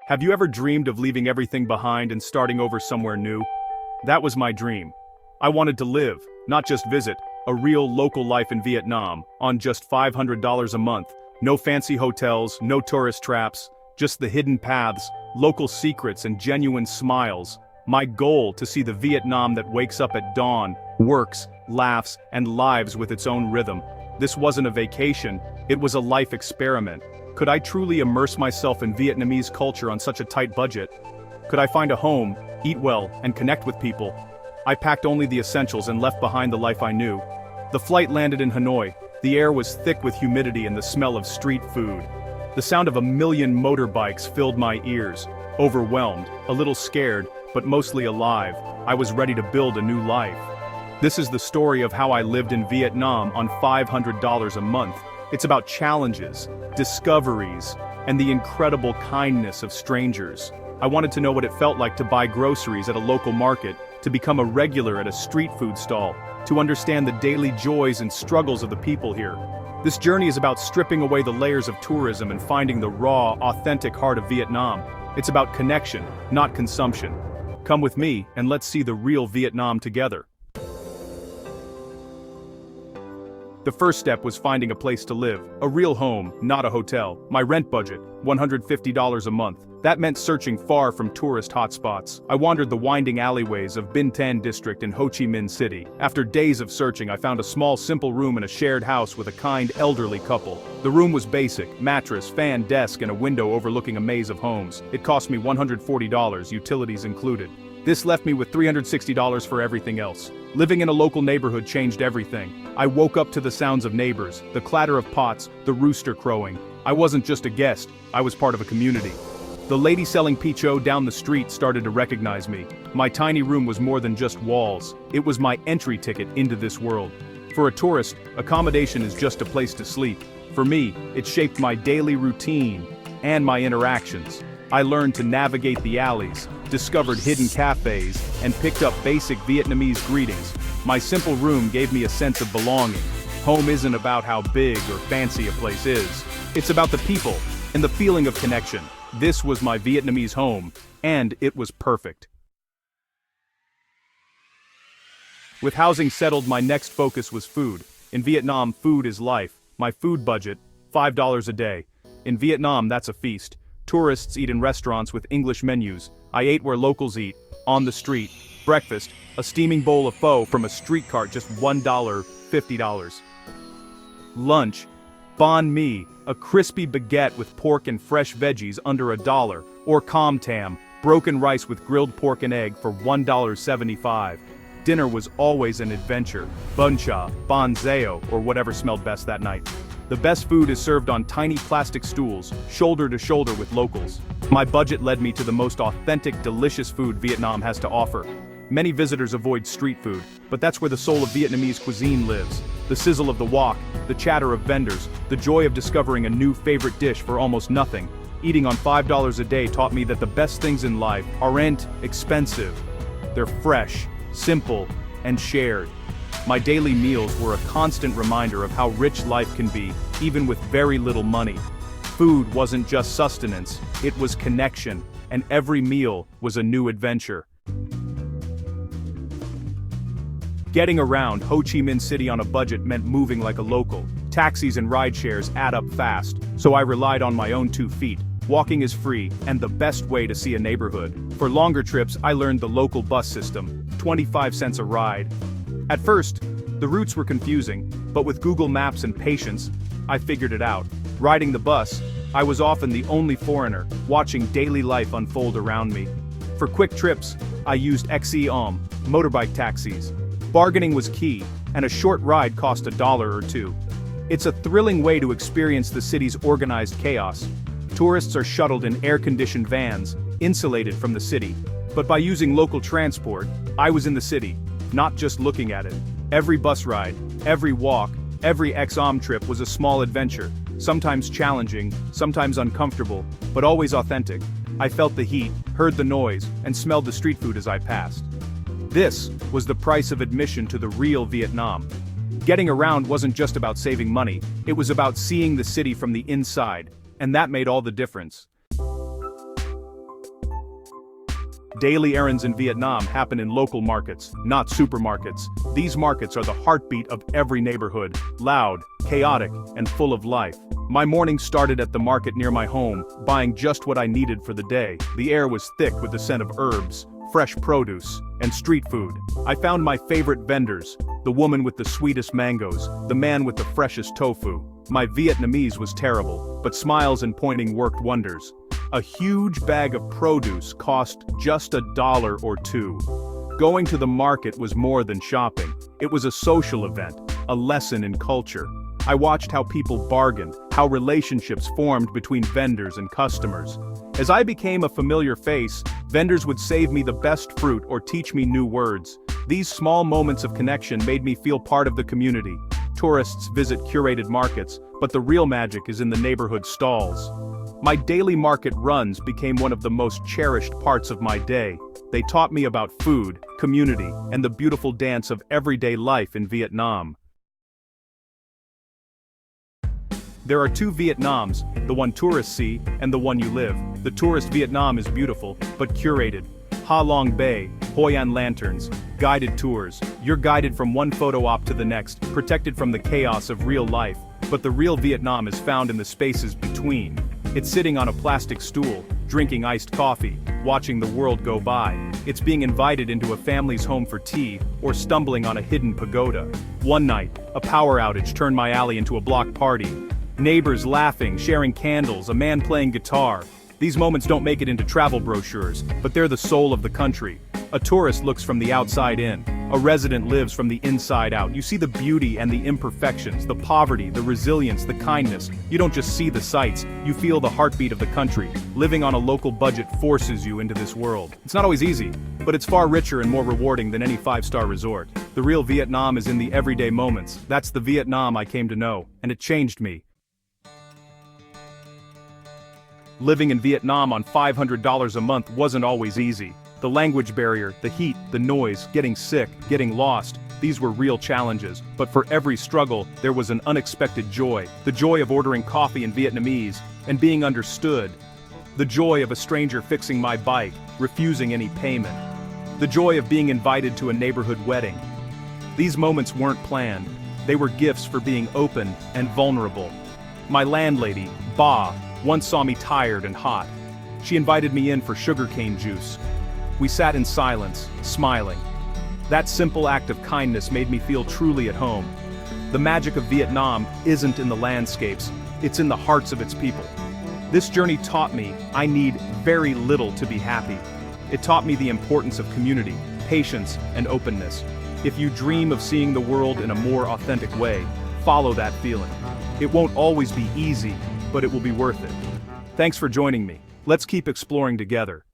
Have you ever dreamed of leaving everything behind and starting over somewhere new? That was my dream. I wanted to live, not just visit, a real local life in Vietnam, on just $500 a month. No fancy hotels, no tourist traps, just the hidden paths, local secrets and genuine smiles. My goal to see the Vietnam that wakes up at dawn, works, laughs, and lives with its own rhythm. This wasn't a vacation, it was a life experiment. Could I truly immerse myself in Vietnamese culture on such a tight budget? Could I find a home, eat well, and connect with people? I packed only the essentials and left behind the life I knew. The flight landed in Hanoi. The air was thick with humidity and the smell of street food. The sound of a million motorbikes filled my ears. Overwhelmed, a little scared, but mostly alive, I was ready to build a new life. This is the story of how I lived in Vietnam on $500 a month. It's about challenges, discoveries, and the incredible kindness of strangers. I wanted to know what it felt like to buy groceries at a local market, to become a regular at a street food stall, to understand the daily joys and struggles of the people here. This journey is about stripping away the layers of tourism and finding the raw, authentic heart of Vietnam. It's about connection, not consumption. Come with me and let's see the real Vietnam together. The first step was finding a place to live, a real home, not a hotel. My rent budget, $150 a month. That meant searching far from tourist hotspots. I wandered the winding alleyways of Binh Tan district in Ho Chi Minh City. After days of searching, I found a small, simple room in a shared house with a kind, elderly couple. The room was basic: mattress, fan, desk, and a window overlooking a maze of homes. It cost me $140, utilities included. This left me with $360 for everything else. Living in a local neighborhood changed everything. I woke up to the sounds of neighbors, the clatter of pots, the rooster crowing. I wasn't just a guest, I was part of a community. The lady selling picho down the street started to recognize me. My tiny room was more than just walls. It was my entry ticket into this world. For a tourist, accommodation is just a place to sleep. For me, it shaped my daily routine and my interactions. I learned to navigate the alleys, discovered hidden cafes, and picked up basic Vietnamese greetings. My simple room gave me a sense of belonging. Home isn't about how big or fancy a place is. It's about the people and the feeling of connection. This was my Vietnamese home, and it was perfect. With housing settled, my next focus was food. In Vietnam, food is life. My food budget, $5 a day. In Vietnam, that's a feast. Tourists eat in restaurants with English menus. I ate where locals eat, on the street. Breakfast, a steaming bowl of pho from a street cart, just $1, $50. Lunch, banh mi, a crispy baguette with pork and fresh veggies under $1, or com tam, broken rice with grilled pork and egg for $1.75. Dinner was always an adventure, bun cha, ban zao, or whatever smelled best that night. The best food is served on tiny plastic stools, shoulder to shoulder with locals. My budget led me to the most authentic, delicious food Vietnam has to offer. Many visitors avoid street food, but that's where the soul of Vietnamese cuisine lives. The sizzle of the wok, the chatter of vendors, the joy of discovering a new favorite dish for almost nothing. Eating on $5 a day taught me that the best things in life aren't expensive. They're fresh, simple, and shared. My daily meals were a constant reminder of how rich life can be, even with very little money. Food wasn't just sustenance, it was connection, and every meal was a new adventure. Getting around Ho Chi Minh City on a budget meant moving like a local. Taxis and ride-shares add up fast, so I relied on my own 2 feet. Walking is free, and the best way to see a neighborhood. For longer trips, I learned the local bus system, 25 cents a ride. At first, the routes were confusing, but with Google Maps and patience, I figured it out. Riding the bus, I was often the only foreigner, watching daily life unfold around me. For quick trips, I used XE motorbike taxis. Bargaining was key, and a short ride cost $1 or $2. It's a thrilling way to experience the city's organized chaos. Tourists are shuttled in air-conditioned vans, insulated from the city. But by using local transport, I was in the city, not just looking at it. Every bus ride, every walk, every XOM trip was a small adventure, sometimes challenging, sometimes uncomfortable, but always authentic. I felt the heat, heard the noise, and smelled the street food as I passed. This was the price of admission to the real Vietnam. Getting around wasn't just about saving money, it was about seeing the city from the inside, and that made all the difference. Daily errands in Vietnam happen in local markets, not supermarkets. These markets are the heartbeat of every neighborhood, loud, chaotic, and full of life. My morning started at the market near my home, buying just what I needed for the day. The air was thick with the scent of herbs, fresh produce, and street food. I found my favorite vendors, the woman with the sweetest mangoes, the man with the freshest tofu. My Vietnamese was terrible, but smiles and pointing worked wonders. A huge bag of produce cost just $1 or $2. Going to the market was more than shopping. It was a social event, a lesson in culture. I watched how people bargained, how relationships formed between vendors and customers. As I became a familiar face, vendors would save me the best fruit or teach me new words. These small moments of connection made me feel part of the community. Tourists visit curated markets, but the real magic is in the neighborhood stalls. My daily market runs became one of the most cherished parts of my day. They taught me about food, community, and the beautiful dance of everyday life in Vietnam. There are two Vietnams, the one tourists see and the one you live. The tourist Vietnam is beautiful, but curated. Ha Long Bay, Hoi An lanterns, guided tours. You're guided from one photo op to the next, protected from the chaos of real life. But the real Vietnam is found in the spaces between. It's sitting on a plastic stool, drinking iced coffee, watching the world go by. It's being invited into a family's home for tea, or stumbling on a hidden pagoda. One night, a power outage turned my alley into a block party. Neighbors laughing, sharing candles, a man playing guitar. These moments don't make it into travel brochures, but they're the soul of the country. A tourist looks from the outside in. A resident lives from the inside out. You see the beauty and the imperfections, the poverty, the resilience, the kindness. You don't just see the sights, you feel the heartbeat of the country. Living on a local budget forces you into this world. It's not always easy, but it's far richer and more rewarding than any five-star resort. The real Vietnam is in the everyday moments. That's the Vietnam I came to know, and it changed me. Living in Vietnam on $500 a month wasn't always easy. The language barrier, the heat, the noise, getting sick, getting lost, these were real challenges. But for every struggle, there was an unexpected joy. The joy of ordering coffee in Vietnamese and being understood. The joy of a stranger fixing my bike, refusing any payment. The joy of being invited to a neighborhood wedding. These moments weren't planned. They were gifts for being open and vulnerable. My landlady, Ba, once saw me tired and hot. She invited me in for sugarcane juice. We sat in silence, smiling. That simple act of kindness made me feel truly at home. The magic of Vietnam isn't in the landscapes, it's in the hearts of its people. This journey taught me I need very little to be happy. It taught me the importance of community, patience, and openness. If you dream of seeing the world in a more authentic way, follow that feeling. It won't always be easy, but it will be worth it. Thanks for joining me. Let's keep exploring together.